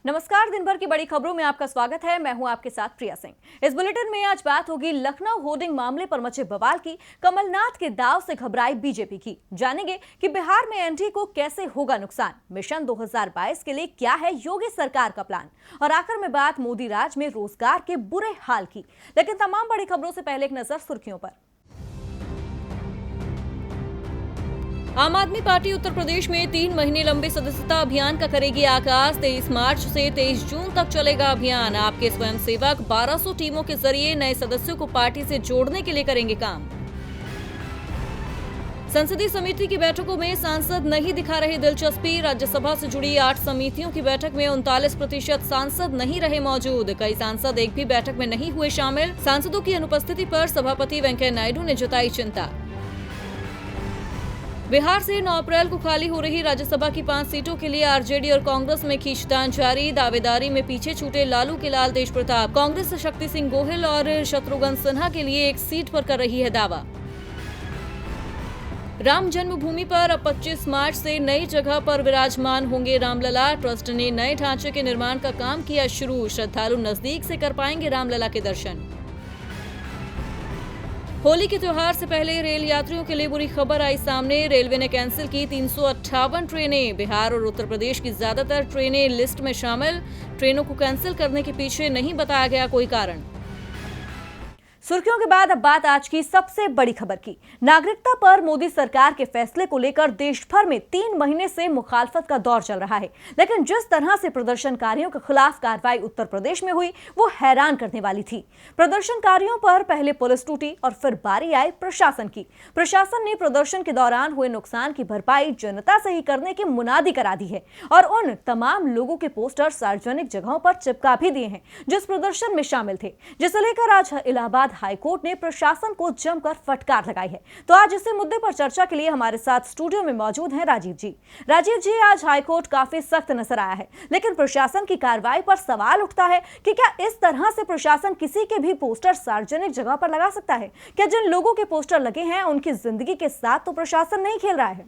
नमस्कार। दिन भर की बड़ी खबरों में आपका स्वागत है। मैं हूं आपके साथ प्रिया सिंह। इस बुलेटिन में आज बात होगी लखनऊ होर्डिंग मामले पर मचे बवाल की, कमलनाथ के दाव से घबराई बीजेपी की। जानेंगे कि बिहार में एनडीए को कैसे होगा नुकसान, मिशन 2022 के लिए क्या है योगी सरकार का प्लान, और आखिर में बात मोदी राज में रोजगार के बुरे हाल की। लेकिन तमाम बड़ी खबरों से पहले एक नजर सुर्खियों पर। आम आदमी पार्टी उत्तर प्रदेश में 3 महीने लंबे सदस्यता अभियान का करेगी आगाज। 23 मार्च से 23 जून तक चलेगा अभियान। आपके स्वयंसेवक 1200 टीमों के जरिए नए सदस्यों को पार्टी से जोड़ने के लिए करेंगे काम। संसदीय समिति की बैठकों में सांसद नहीं दिखा रहे दिलचस्पी। राज्यसभा से जुड़ी 8 समितियों की बैठक में 39% सांसद नहीं रहे मौजूद। कई सांसद एक भी बैठक में नहीं हुए शामिल। सांसदों की अनुपस्थिति पर सभापति वेंकैया नायडू ने जताई चिंता। बिहार से 9 अप्रैल को खाली हो रही राज्यसभा की 5 सीटों के लिए आरजेडी और कांग्रेस में खींचतान जारी। दावेदारी में पीछे छूटे लालू के लाल तेज प्रताप। कांग्रेस शक्ति सिंह गोहिल और शत्रुघ्न सिन्हा के लिए एक सीट पर कर रही है दावा। राम जन्मभूमि पर अब 25 मार्च से नई जगह पर विराजमान होंगे रामलला। ट्रस्ट ने नए ढांचे के निर्माण का काम किया शुरू। श्रद्धालु नजदीक से कर पाएंगे रामलला के दर्शन। होली के त्योहार से पहले रेल यात्रियों के लिए बुरी खबर आई सामने। रेलवे ने कैंसिल की 358 ट्रेनें। बिहार और उत्तर प्रदेश की ज्यादातर ट्रेनें लिस्ट में शामिल। ट्रेनों को कैंसिल करने के पीछे नहीं बताया गया कोई कारण। सुर्खियों के बाद अब बात आज की सबसे बड़ी खबर की। नागरिकता पर मोदी सरकार के फैसले को लेकर देश भर में 3 महीने से मुखालफत का दौर चल रहा है। लेकिन जिस तरह से प्रदर्शनकारियों के खिलाफ कार्रवाई उत्तर प्रदेश में हुई वो हैरान करने वाली थी। प्रदर्शनकारियों पर पहले पुलिस टूटी और फिर बारी आई प्रशासन की। प्रशासन ने प्रदर्शन के दौरान हुए नुकसान की भरपाई जनता से ही करने की मुनादी करा दी है और उन तमाम लोगों के पोस्टर सार्वजनिक जगहों पर चिपका भी दिए हैं जिस प्रदर्शन में शामिल थे, जिसे लेकर आज इलाहाबाद हाईकोर्ट ने प्रशासन को जमकर फटकार लगाई है। तो आज इसी मुद्दे पर चर्चा के लिए हमारे साथ स्टूडियो में मौजूद हैं राजीव जी। राजीव जी, आज हाईकोर्ट काफी सख्त नजर आया है, लेकिन प्रशासन की कार्रवाई पर सवाल उठता है कि क्या इस तरह से प्रशासन किसी के भी पोस्टर सार्वजनिक जगह पर लगा सकता है? क्या जिन लोगों के पोस्टर लगे हैं उनकी जिंदगी के साथ तो प्रशासन नहीं खेल रहा है?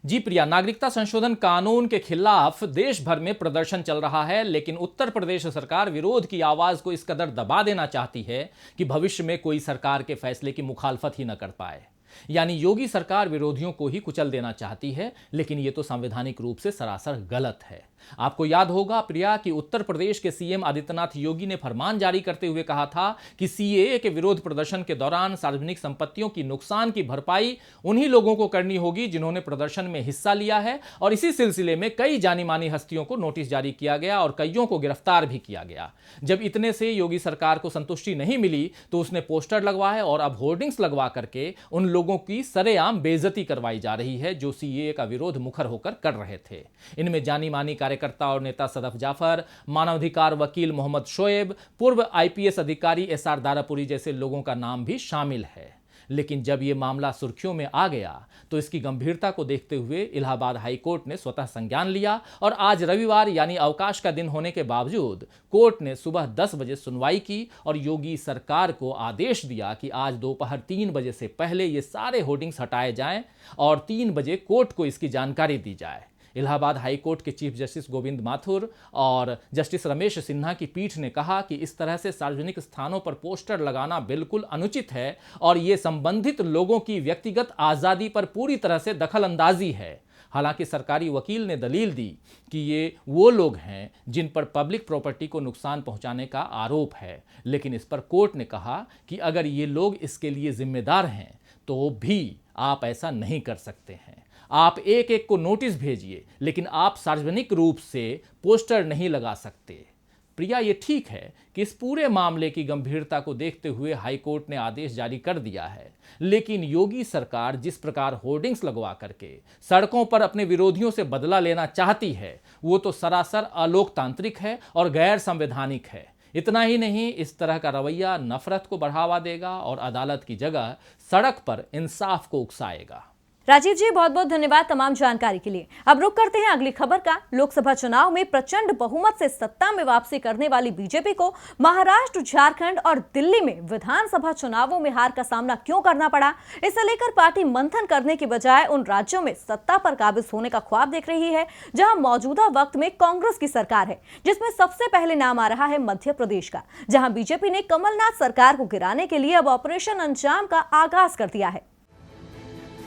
जी प्रिया, नागरिकता संशोधन कानून के खिलाफ देश भर में प्रदर्शन चल रहा है, लेकिन उत्तर प्रदेश सरकार विरोध की आवाज को इस कदर दबा देना चाहती है कि भविष्य में कोई सरकार के फैसले की मुखालफत ही न कर पाए। यानी योगी सरकार विरोधियों को ही कुचल देना चाहती है, लेकिन यह तो संवैधानिक रूप से सरासर गलत है। आपको याद होगा प्रिया कि उत्तर प्रदेश के सीएम आदित्यनाथ योगी ने फरमान जारी करते हुए कहा था कि सीएए के विरोध प्रदर्शन के दौरान सार्वजनिक संपत्तियों की नुकसान की भरपाई उन्हीं लोगों को करनी होगी जिन्होंने प्रदर्शन में हिस्सा लिया है। और इसी सिलसिले में कई जानी मानी हस्तियों को नोटिस जारी किया गया और कईयों को गिरफ्तार भी किया गया। जब इतने से योगी सरकार को संतुष्टि नहीं मिली तो उसने पोस्टर लगवाए और अब होर्डिंग्स लगवा करके उन लोगों की सरेआम बेइज्जती करवाई जा रही है जो सीएए का विरोध मुखर होकर कर रहे थे। इनमें जानी मानी कार्यकर्ता और नेता सदफ जाफर, मानवाधिकार वकील मोहम्मद शोएब, पूर्व आईपीएस अधिकारी एसआर दारापुरी जैसे लोगों का नाम भी शामिल है। लेकिन जब यह मामला सुर्खियों में आ गया तो इसकी गंभीरता को देखते हुए इलाहाबाद हाईकोर्ट ने स्वतः संज्ञान लिया और आज रविवार यानी अवकाश का दिन होने के बावजूद कोर्ट ने सुबह 10 बजे सुनवाई की और योगी सरकार को आदेश दिया कि आज दोपहर 3 बजे से पहले ये सारे होर्डिंग्स हटाए जाएं और 3 बजे कोर्ट को इसकी जानकारी दी जाए। इलाहाबाद हाईकोर्ट के चीफ जस्टिस गोविंद माथुर और जस्टिस रमेश सिन्हा की पीठ ने कहा कि इस तरह से सार्वजनिक स्थानों पर पोस्टर लगाना बिल्कुल अनुचित है और ये संबंधित लोगों की व्यक्तिगत आज़ादी पर पूरी तरह से दखलंदाजी है। हालांकि सरकारी वकील ने दलील दी कि ये वो लोग हैं जिन पर पब्लिक प्रॉपर्टी को नुकसान पहुंचाने का आरोप है, लेकिन इस पर कोर्ट ने कहा कि अगर ये लोग इसके लिए जिम्मेदार हैं तो भी आप ऐसा नहीं कर सकते हैं। आप एक एक को नोटिस भेजिए, लेकिन आप सार्वजनिक रूप से पोस्टर नहीं लगा सकते। प्रिया, ये ठीक है कि इस पूरे मामले की गंभीरता को देखते हुए हाईकोर्ट ने आदेश जारी कर दिया है, लेकिन योगी सरकार जिस प्रकार होर्डिंग्स लगवा करके सड़कों पर अपने विरोधियों से बदला लेना चाहती है वो तो सरासर अलोकतांत्रिक है और गैर संवैधानिक है। इतना ही नहीं, इस तरह का रवैया नफरत को बढ़ावा देगा और अदालत की जगह सड़क पर इंसाफ को उकसाएगा। राजीव जी, बहुत बहुत धन्यवाद तमाम जानकारी के लिए। अब रुक करते हैं अगली खबर का। लोकसभा चुनाव में प्रचंड बहुमत से सत्ता में वापसी करने वाली बीजेपी को महाराष्ट्र, झारखंड और दिल्ली में विधानसभा चुनावों में हार का सामना क्यों करना पड़ा, इसे लेकर पार्टी मंथन करने के बजाय उन राज्यों में सत्ता पर काबिज होने का ख्वाब देख रही है जहां मौजूदा वक्त में कांग्रेस की सरकार है, जिसमें सबसे पहले नाम आ रहा है मध्य प्रदेश का, जहां बीजेपी ने कमलनाथ सरकार को गिराने के लिए अब ऑपरेशन अंजाम का आगाज कर दिया है।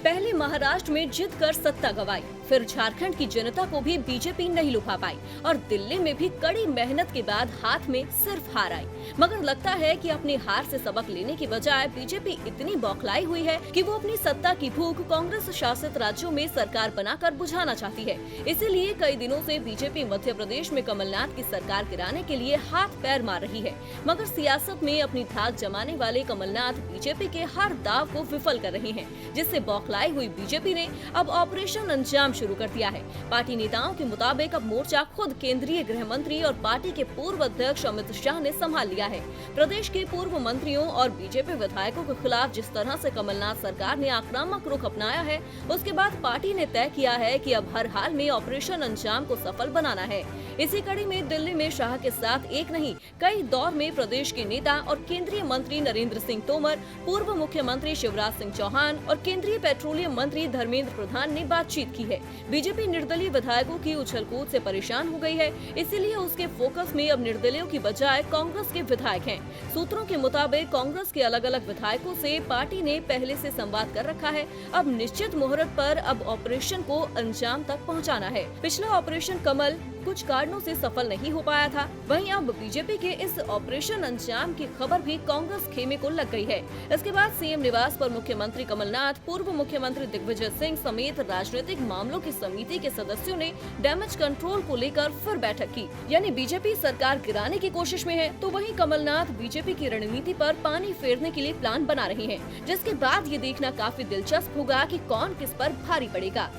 पहले महाराष्ट्र में जीत कर सत्ता गंवाई, फिर झारखंड की जनता को भी बीजेपी नहीं लुभा पाई और दिल्ली में भी कड़ी मेहनत के बाद हाथ में सिर्फ हार आई। मगर लगता है कि अपनी हार से सबक लेने की बजाय बीजेपी इतनी बौखलाई हुई है कि वो अपनी सत्ता की भूख कांग्रेस शासित राज्यों में सरकार बनाकर बुझाना चाहती है। इसीलिए कई दिनों से बीजेपी मध्य प्रदेश में कमलनाथ की सरकार गिराने के लिए हाथ पैर मार रही है। मगर सियासत में अपनी धाक जमाने वाले कमलनाथ बीजेपी के हर दाव को विफल कर रहे हैं, जिससे लाई हुई बीजेपी ने अब ऑपरेशन अंजाम शुरू कर दिया है। पार्टी नेताओं के मुताबिक अब मोर्चा खुद केंद्रीय गृह मंत्री और पार्टी के पूर्व अध्यक्ष अमित शाह ने संभाल लिया है। प्रदेश के पूर्व मंत्रियों और बीजेपी विधायकों के खिलाफ जिस तरह से कमलनाथ सरकार ने आक्रामक रुख अपनाया है, उसके बाद पार्टी ने तय किया है कि अब हर हाल में ऑपरेशन अंजाम को सफल बनाना है। इसी कड़ी में दिल्ली में शाह के साथ एक नहीं कई दौर में प्रदेश के नेता और केंद्रीय मंत्री नरेंद्र सिंह तोमर, पूर्व मुख्यमंत्री शिवराज सिंह चौहान और केंद्रीय पेट्रोलियम मंत्री धर्मेंद्र प्रधान ने बातचीत की है। बीजेपी निर्दलीय विधायकों की उछलकूद से परेशान हो गई है, इसीलिए उसके फोकस में अब निर्दलीयों की बजाय कांग्रेस के विधायक हैं। सूत्रों के मुताबिक कांग्रेस के अलग अलग विधायकों से पार्टी ने पहले से संवाद कर रखा है। अब निश्चित मुहूर्त पर अब ऑपरेशन को अंजाम तक पहुंचाना है। पिछला ऑपरेशन कमल कुछ कारणों से सफल नहीं हो पाया था, वहीं अब बीजेपी के इस ऑपरेशन अंजाम की खबर भी कांग्रेस खेमे को लग गई है। इसके बाद सीएम निवास पर मुख्यमंत्री कमलनाथ, पूर्व मुख्यमंत्री दिग्विजय सिंह समेत राजनीतिक मामलों की समिति के सदस्यों ने डैमेज कंट्रोल को लेकर फिर बैठक की। यानी बीजेपी सरकार गिराने की कोशिश में है, तो वहीं कमलनाथ बीजेपी की रणनीति पर पानी फेरने के लिए प्लान बना रहे हैं, जिसके बाद ये देखना काफी दिलचस्प होगा कि कौन किस पर भारी पड़ेगा।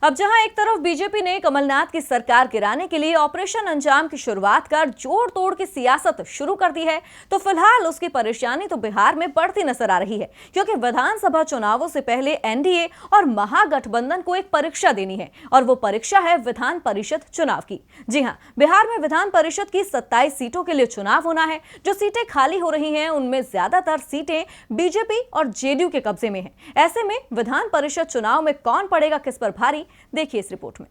अब जहां एक तरफ बीजेपी ने कमलनाथ की सरकार गिराने के लिए ऑपरेशन अंजाम की शुरुआत कर जोड़ तोड़ की सियासत शुरू कर दी है, तो फिलहाल उसकी परेशानी तो बिहार में बढ़ती नजर आ रही है, क्योंकि विधानसभा चुनावों से पहले एनडीए और महागठबंधन को एक परीक्षा देनी है, और वो परीक्षा है विधान परिषद चुनाव की। जी हाँ, बिहार में विधान परिषद की 27 सीटों के लिए चुनाव होना है। जो सीटें खाली हो रही हैं, उनमें ज्यादातर सीटें बीजेपी और जेडीयू के कब्जे में है। ऐसे में विधान परिषद चुनाव में कौन पड़ेगा किस पर भारी, देखिए इस रिपोर्ट में।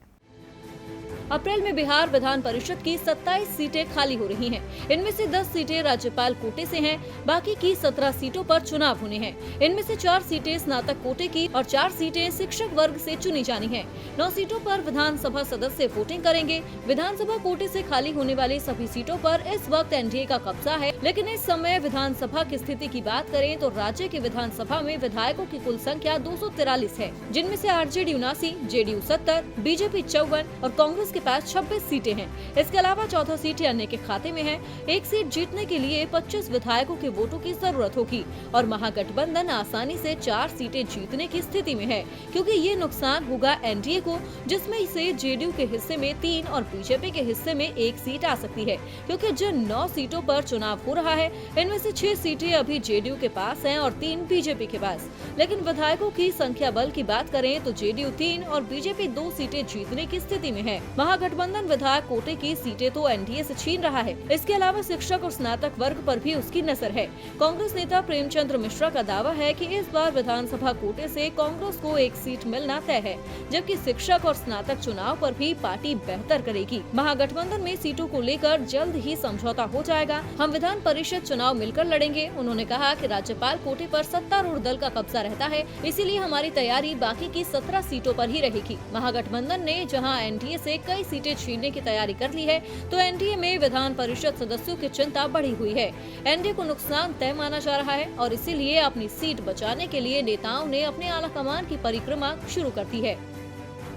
अप्रैल में बिहार विधान परिषद की 27 सीटें खाली हो रही हैं। इनमें से 10 सीटें राज्यपाल कोटे से हैं, बाकी की 17 सीटों पर चुनाव होने हैं। इनमें से 4 सीटें स्नातक कोटे की और 4 सीटें शिक्षक वर्ग से चुनी जानी हैं। 9 सीटों पर विधानसभा सदस्य वोटिंग करेंगे। विधानसभा कोटे से खाली होने वाली सभी सीटों पर इस वक्त एनडीए का कब्जा है, लेकिन इस समय विधानसभा की स्थिति की बात करें तो राज्य की विधानसभा में विधायकों की कुल संख्या 243 है, जिनमें से आरजेडी 79, जेडीयू 70, बीजेपी 54 और कांग्रेस के पास 26 सीटें हैं। इसके अलावा 14 सीटें अन्य के खाते में हैं। एक सीट जीतने के लिए 25 विधायकों के वोटों की जरूरत होगी और महागठबंधन आसानी से 4 सीटें जीतने की स्थिति में है, क्योंकि ये नुकसान होगा एनडीए को, जिसमें से जेडीयू के हिस्से में 3 और बीजेपी के हिस्से में 1 सीट आ सकती है, क्योंकि जिन 9 सीटों पर चुनाव हो रहा है, इनमें से 6 सीटें अभी जेडीयू के पास हैं और 3 बीजेपी के पास। लेकिन विधायकों की संख्या बल की बात करें तो जेडीयू 3 और बीजेपी 2 सीटें जीतने की स्थिति में है। महागठबंधन विधायक कोटे की सीटें तो एनडीए से छीन रहा है। इसके अलावा शिक्षक और स्नातक वर्ग पर भी उसकी नजर है। कांग्रेस नेता प्रेमचंद्र मिश्रा का दावा है कि इस बार विधानसभा कोटे से कांग्रेस को 1 सीट मिलना तय है, जबकि शिक्षक और स्नातक चुनाव पर भी पार्टी बेहतर करेगी। महागठबंधन में सीटों को लेकर जल्द ही समझौता हो जाएगा। हम विधान परिषद चुनाव मिलकर लड़ेंगे। उन्होंने कहा कि राज्यपाल कोटे पर सत्तारूढ़ दल का कब्जा रहता है, इसीलिए हमारी तैयारी बाकी की 17 सीटों पर ही रहेगी। महागठबंधन ने जहां एनडीए से कई सीटें छीनने की तैयारी कर ली है, तो एनडीए में विधान परिषद सदस्यों की चिंता बढ़ी हुई है। एनडीए को नुकसान तय माना जा रहा है और इसीलिए अपनी सीट बचाने के लिए नेताओं ने अपने आलाकमान की परिक्रमा शुरू कर दी है।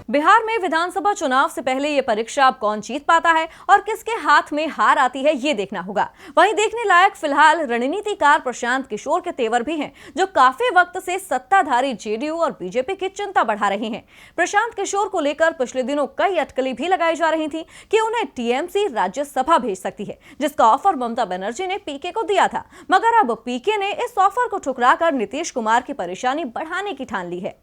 बिहार में विधानसभा चुनाव से पहले ये परीक्षा अब कौन जीत पाता है और किसके हाथ में हार आती है, ये देखना होगा। वहीं देखने लायक फिलहाल रणनीतिकार प्रशांत किशोर के तेवर भी हैं, जो काफी वक्त से सत्ताधारी जेडीयू और बीजेपी की चिंता बढ़ा रहे हैं। प्रशांत किशोर को लेकर पिछले दिनों कई अटकलें भी लगाई जा रही थी कि उन्हें टीएमसी राज्यसभा भेज सकती है, जिसका ऑफर ममता बनर्जी ने पीके को दिया था। मगर अब पीके ने इस ऑफर को ठुकराकर नीतीश कुमार की परेशानी बढ़ाने की ठान ली है।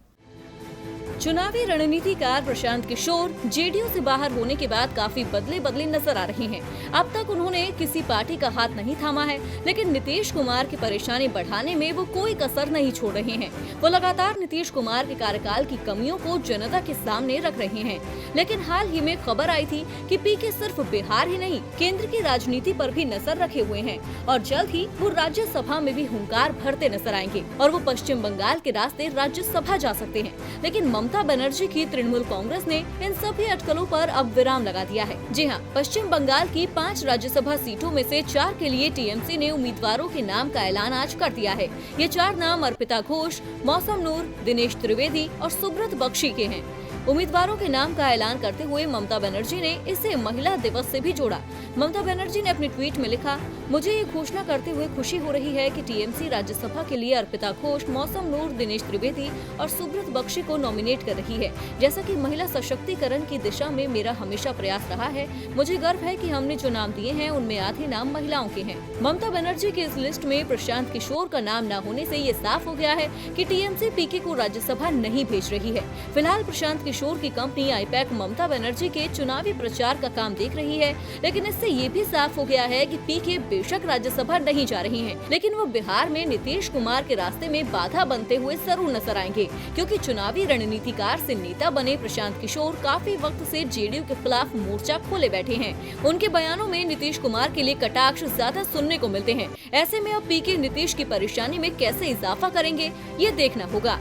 चुनावी रणनीतिकार प्रशांत किशोर जेडीयू से बाहर होने के बाद काफी बदले नजर आ रहे हैं। अब तक उन्होंने किसी पार्टी का हाथ नहीं थामा है, लेकिन नीतीश कुमार की परेशानी बढ़ाने में वो कोई कसर नहीं छोड़ रहे हैं। वो लगातार नीतीश कुमार के कार्यकाल की कमियों को जनता के सामने रख रहे हैं। लेकिन हाल ही में खबर आई थी कि पीके सिर्फ बिहार ही नहीं, केंद्र की राजनीति पर भी नजर रखे हुए हैं और जल्द ही वो राज्यसभा में भी हुंकार भरते नजर आएंगे और वो पश्चिम बंगाल के रास्ते राज्यसभा जा सकते हैं। लेकिन ममता बनर्जी की तृणमूल कांग्रेस ने इन सभी अटकलों पर अब विराम लगा दिया है। जी हां, पश्चिम बंगाल की 5 राज्यसभा सीटों में से 4 के लिए टीएमसी ने उम्मीदवारों के नाम का ऐलान आज कर दिया है। ये 4 नाम अर्पिता घोष, मौसम नूर, दिनेश त्रिवेदी और सुब्रत बख्शी के हैं। उम्मीदवारों के नाम का ऐलान करते हुए ममता बनर्जी ने इसे महिला दिवस से भी जोड़ा। ममता बनर्जी ने अपने ट्वीट में लिखा, मुझे ये घोषणा करते हुए खुशी हो रही है कि टीएमसी राज्यसभा के लिए अर्पिता घोष, मौसम नूर, दिनेश त्रिवेदी और सुब्रत बख्शी को नॉमिनेट कर रही है। जैसा कि महिला सशक्तिकरण की दिशा में मेरा हमेशा प्रयास रहा है, मुझे गर्व है कि हमने जो नाम दिए हैं उनमें आधे नाम महिलाओं के हैं। ममता बनर्जी की इस लिस्ट में प्रशांत किशोर का नाम न होने से ये साफ हो गया है कि टीएमसी पीके को राज्यसभा नहीं भेज रही है। फिलहाल प्रशांत किशोर की कंपनी आईपैक ममता बनर्जी के चुनावी प्रचार का काम देख रही है, लेकिन इससे ये भी साफ हो गया है कि पीके बेशक राज्यसभा नहीं जा रही हैं, लेकिन वो बिहार में नीतीश कुमार के रास्ते में बाधा बनते हुए जरूर नजर आएंगे, क्योंकि चुनावी रणनीतिकार से नेता बने प्रशांत किशोर काफी वक्त से जेडीयू के खिलाफ मोर्चा खोले बैठे हैं। उनके बयानों में नीतीश कुमार के लिए कटाक्ष ज्यादा सुनने को मिलते हैं। ऐसे में अब पीके नीतीश की परेशानी में कैसे इजाफा करेंगे, ये देखना होगा।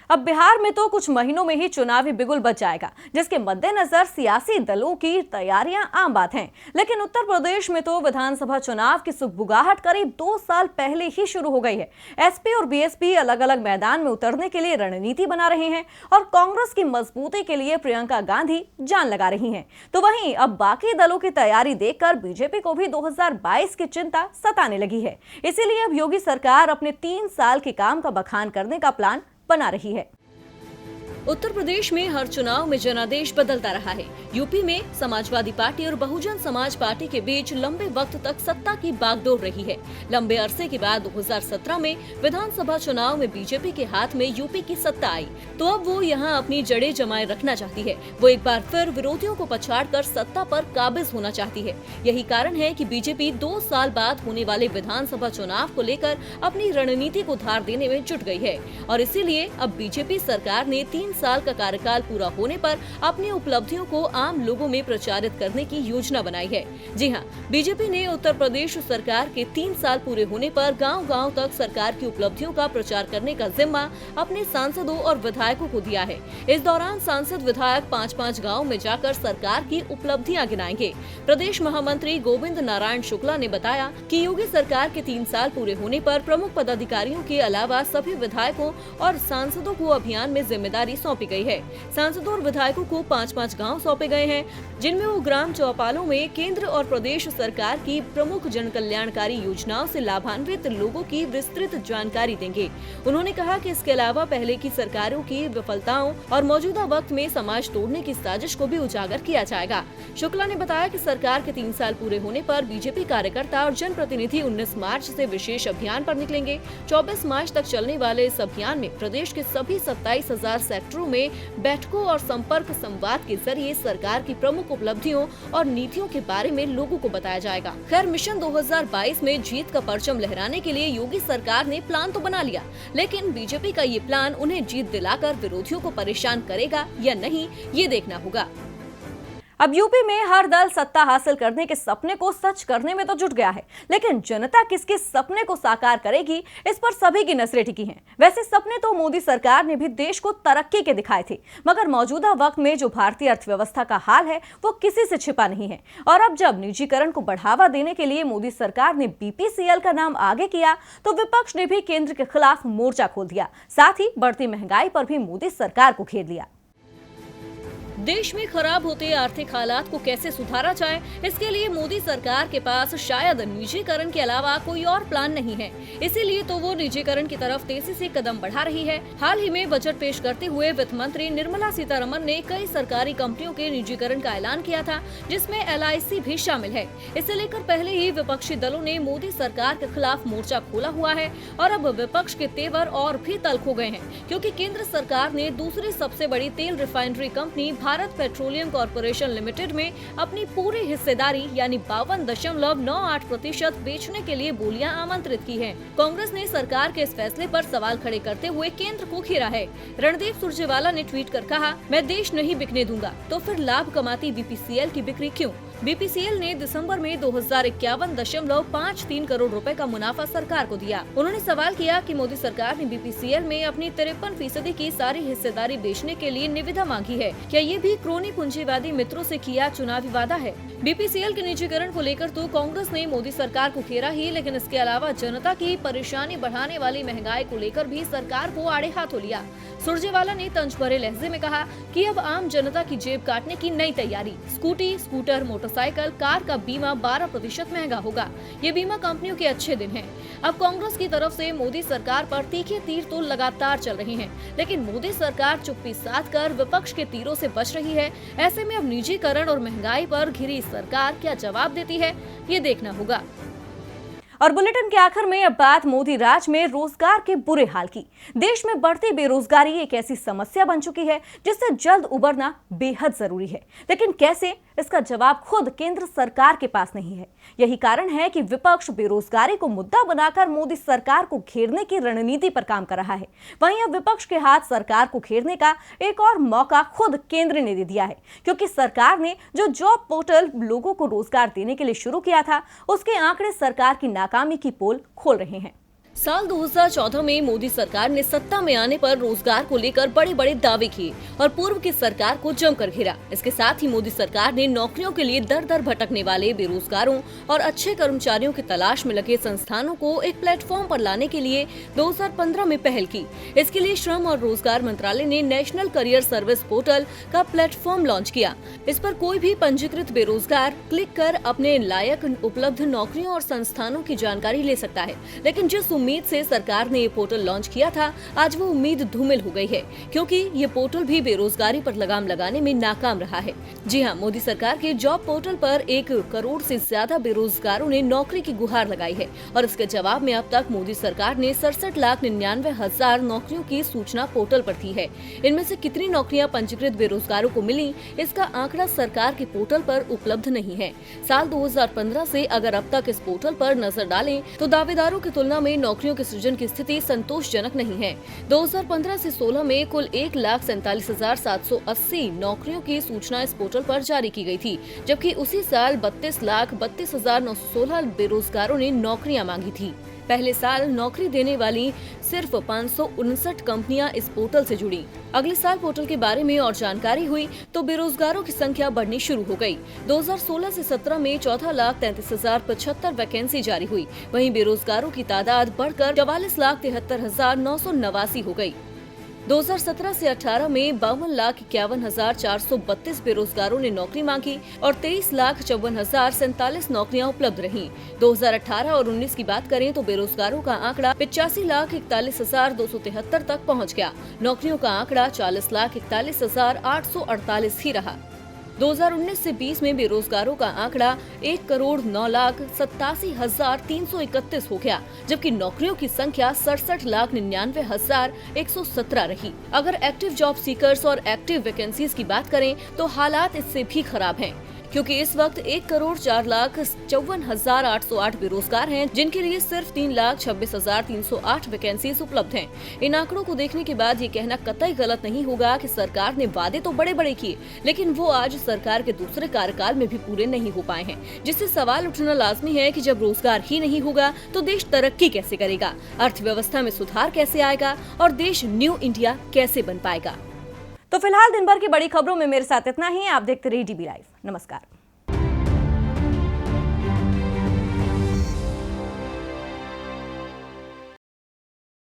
अब बिहार में तो कुछ महीनों में ही चुनावी बिगुल बच जाएगा, जिसके मद्देनजर सियासी दलों की तैयारियां आम बात हैं। लेकिन उत्तर प्रदेश में तो विधानसभा चुनाव की सुगबुगाहट करीब 2 साल पहले ही शुरू हो गई है। एसपी और बीएसपी अलग अलग मैदान में उतरने के लिए रणनीति बना रहे हैं और कांग्रेस की मजबूती के लिए प्रियंका गांधी जान लगा रही हैं। तो वहीं अब बाकी दलों की तैयारी देखकर बीजेपी को भी 2022 की चिंता सताने लगी है। इसीलिए अब योगी सरकार अपने 3 साल के काम का बखान करने का प्लान बना रही है। उत्तर प्रदेश में हर चुनाव में जनादेश बदलता रहा है। यूपी में समाजवादी पार्टी और बहुजन समाज पार्टी के बीच लंबे वक्त तक सत्ता की बागडोर रही है। लंबे अरसे के बाद 2017 में विधानसभा चुनाव में बीजेपी के हाथ में यूपी की सत्ता आई, तो अब वो यहाँ अपनी जड़ें जमाए रखना चाहती है। वो एक बार फिर विरोधियों को पछाड़कर सत्ता पर काबिज होना चाहती है। यही कारण है कि बीजेपी 2 साल बाद होने वाले विधानसभा चुनाव को लेकर अपनी रणनीति को धार देने में जुट गई है और इसीलिए अब बीजेपी सरकार ने 3 साल का कार्यकाल पूरा होने पर अपनी उपलब्धियों को आम लोगों में प्रचारित करने की योजना बनाई है। जी हां, बीजेपी ने उत्तर प्रदेश सरकार के 3 साल पूरे होने पर गांव-गांव तक सरकार की उपलब्धियों का प्रचार करने का जिम्मा अपने सांसदों और विधायकों को दिया है। इस दौरान सांसद विधायक 5-5 गाँव में जाकर सरकार की उपलब्धियां गिनाएंगे। प्रदेश महामंत्री गोविंद नारायण शुक्ला ने बताया कि योगी सरकार के 3 साल पूरे होने पर प्रमुख पदाधिकारियों के अलावा सभी विधायकों और सांसदों को अभियान में जिम्मेदारी सौंपी गई है। सांसदों और विधायकों को 5-5 गांव सौंपे गए हैं, जिनमें वो ग्राम चौपालों में केंद्र और प्रदेश सरकार की प्रमुख जन कल्याणकारी योजनाओं से लाभान्वित लोगों की विस्तृत जानकारी देंगे। उन्होंने कहा कि इसके अलावा पहले की सरकारों की विफलताओं और मौजूदा वक्त में समाज तोड़ने की साजिश को भी उजागर किया जाएगा। शुक्ला ने बताया कि सरकार के 3 साल पूरे होने पर बीजेपी कार्यकर्ता और जनप्रतिनिधि 19 मार्च से विशेष अभियान पर निकलेंगे। 24 मार्च तक चलने वाले इस अभियान में प्रदेश के सभी 27,000 सेक्टरों में बैठकों और संपर्क संवाद के जरिए सरकार की प्रमुख उपलब्धियों और नीतियों के बारे में लोगों को बताया जाएगा। खैर, मिशन 2022 में जीत का परचम लहराने के लिए योगी सरकार ने प्लान तो बना लिया, लेकिन बीजेपी का ये प्लान उन्हें जीत दिलाकर विरोधियों को परेशान करेगा या नहीं, ये देखना होगा। अब यूपी में हर दल सत्ता हासिल करने के सपने को सच करने में तो जुट गया है, लेकिन जनता किसके सपने को साकार करेगी, इस पर सभी की नजरें टिकी हैं। वैसे सपने तो मोदी सरकार ने भी देश को तरक्की के दिखाए थे, मगर मौजूदा वक्त में जो भारतीय अर्थव्यवस्था का हाल है वो किसी से छिपा नहीं है। और अब जब निजीकरण को बढ़ावा देने के लिए मोदी सरकार ने बीपीसीएल का नाम आगे किया, तो विपक्ष ने भी केंद्र के खिलाफ मोर्चा खोल दिया। साथ ही बढ़ती महंगाई पर भी मोदी सरकार को घेर लिया। देश में खराब होते आर्थिक हालात को कैसे सुधारा जाए, इसके लिए मोदी सरकार के पास शायद निजीकरण के अलावा कोई और प्लान नहीं है। इसीलिए तो वो निजीकरण की तरफ तेजी से कदम बढ़ा रही है। हाल ही में बजट पेश करते हुए वित्त मंत्री निर्मला सीतारमण ने कई सरकारी कंपनियों के निजीकरण का ऐलान किया था, जिसमें LIC भी शामिल है। इसे लेकर पहले ही विपक्षी दलों ने मोदी सरकार के खिलाफ मोर्चा खोला हुआ है और अब विपक्ष के तेवर और भी तल्ख हो गए हैं, क्योंकि केंद्र सरकार ने दूसरी सबसे बड़ी तेल refinery company Bharat petroleum corporation limited में अपनी पूरी हिस्सेदारी यानी 52.98% बेचने के लिए बोलियां आमंत्रित की है। कांग्रेस ने सरकार के इस फैसले पर सवाल खड़े करते हुए केंद्र को घेरा है। रणदीप सुरजेवाला ने ट्वीट कर कहा, मैं देश नहीं बिकने दूंगा, तो फिर लाभ कमाती BPCL की बिक्री क्यों? BPCL ने दिसंबर में 2051.53 करोड़ रुपए का मुनाफा सरकार को दिया। उन्होंने सवाल किया कि मोदी सरकार ने BPCL में अपनी 53% की सारी हिस्सेदारी बेचने के लिए निविदा मांगी है। क्या ये भी क्रोनी पूंजीवादी मित्रों से किया चुनावी वादा है? BPCL के निजीकरण को लेकर तो कांग्रेस ने मोदी सरकार को घेरा ही, लेकिन इसके अलावा जनता की परेशानी बढ़ाने वाली महंगाई को लेकर भी सरकार को आड़े हाथों लिया। सुरजेवाला ने तंज भरे लहजे में कहा कि अब आम जनता की जेब काटने की नई तैयारी। स्कूटी, स्कूटर, मोटरसाइकिल, कार का बीमा 12% महंगा होगा। ये बीमा कंपनियों के अच्छे दिन हैं। अब कांग्रेस की तरफ से मोदी सरकार पर तीखे तीर तो लगातार चल रहे हैं, लेकिन मोदी सरकार चुप्पी साध कर विपक्ष के तीरों से बच रही है। ऐसे में अब निजीकरण और महंगाई पर घिरी सरकार क्या जवाब देती है, ये देखना होगा। और बुलेटिन के आखिर में अब बात मोदी राज में रोजगार के बुरे हाल की। देश में बढ़ती बेरोजगारी एक ऐसी समस्या बन चुकी है जिससे जल्द उबरना बेहद जरूरी है, लेकिन कैसे, इसका जवाब खुद केंद्र सरकार के पास नहीं है। यही कारण है कि विपक्ष बेरोजगारी को मुद्दा बनाकर मोदी सरकार को घेरने की रणनीति पर काम कर रहा है। वहीं अब विपक्ष के हाथ सरकार को घेरने का एक और मौका खुद केंद्र ने दे दिया है, क्योंकि सरकार ने जो जॉब पोर्टल लोगों को रोजगार देने के लिए शुरू किया था, उसके आंकड़े सरकार की नाकामी की पोल खोल रहे हैं। साल 2014 में मोदी सरकार ने सत्ता में आने पर रोजगार को लेकर बड़े बड़े दावे किए और पूर्व की सरकार को जमकर घेरा। इसके साथ ही मोदी सरकार ने नौकरियों के लिए दर दर भटकने वाले बेरोजगारों और अच्छे कर्मचारियों की तलाश में लगे संस्थानों को एक प्लेटफॉर्म पर लाने के लिए 2015 में पहल की। इसके लिए श्रम और रोजगार मंत्रालय ने नेशनल करियर सर्विस पोर्टल का प्लेटफॉर्म लॉन्च किया। इस पर कोई भी पंजीकृत बेरोजगार क्लिक कर अपने लायक उपलब्ध नौकरियों और संस्थानों की जानकारी ले सकता है। लेकिन जिस उम्मीद से सरकार ने ये पोर्टल लॉन्च किया था, आज वो उम्मीद धूमिल हो गई है, क्योंकि ये पोर्टल भी बेरोजगारी पर लगाम लगाने में नाकाम रहा है। जी हां, मोदी सरकार के जॉब पोर्टल पर 1 करोड़ से ज्यादा बेरोजगारों ने नौकरी की गुहार लगाई है और इसके जवाब में अब तक मोदी सरकार ने 67,99,000 नौकरियों की सूचना पोर्टल पर दी है। इनमें से कितनी नौकरियां पंजीकृत बेरोजगारों को मिली, इसका आंकड़ा सरकार के पोर्टल पर उपलब्ध नहीं है। साल 2015 से अगर अब तक इस पोर्टल पर नजर डालें तो दावेदारों की तुलना में नौकरियों के सृजन की स्थिति संतोषजनक नहीं है। 2015 से 16 में कुल 1,47,780 नौकरियों की सूचना इस पोर्टल पर जारी की गई थी, जबकि उसी साल 32,32,916 बेरोजगारों ने नौकरियां मांगी थी। पहले साल नौकरी देने वाली सिर्फ 559 कंपनियां इस पोर्टल से जुड़ी। अगले साल पोर्टल के बारे में और जानकारी हुई तो बेरोजगारों की संख्या बढ़नी शुरू हो गई। 2016 से 17 में 14,33,075 वैकेंसी जारी हुई। वहीं बेरोजगारों की तादाद बढ़कर 44,73,989 हो गई। 2017 से 18 में 52,51,432 बेरोजगारों ने नौकरी मांगी और 23,54,047 नौकरियां उपलब्ध रहीं। 2018 और 19 की बात करें तो बेरोजगारों का आंकड़ा 85,41,273 तक पहुंच गया। नौकरियों का आंकड़ा 40,41,848 ही रहा। 2019 से 20 में बेरोजगारों का आंकड़ा 1,09,87,331 हो गया, जबकि नौकरियों की संख्या 67,99,117 रही। अगर एक्टिव जॉब सीकर्स और एक्टिव वैकेंसीज की बात करें तो हालात इससे भी खराब हैं, क्योंकि इस वक्त 1,04,54,808 बेरोजगार हैं, जिनके लिए सिर्फ 3,26,308 वैकेंसीज उपलब्ध हैं। इन आंकड़ों को देखने के बाद ये कहना कतई गलत नहीं होगा कि सरकार ने वादे तो बड़े बड़े किए, लेकिन वो आज सरकार के दूसरे कार्यकाल में भी पूरे नहीं हो पाए हैं, जिससे सवाल उठना लाजमी है कि जब रोजगार ही नहीं होगा तो देश तरक्की कैसे करेगा, अर्थव्यवस्था में सुधार कैसे आएगा और देश न्यू इंडिया कैसे बन पाएगा। तो फिलहाल दिन भर की बड़ी खबरों में मेरे साथ इतना ही। आप देखते रहिए DB लाइव। नमस्कार।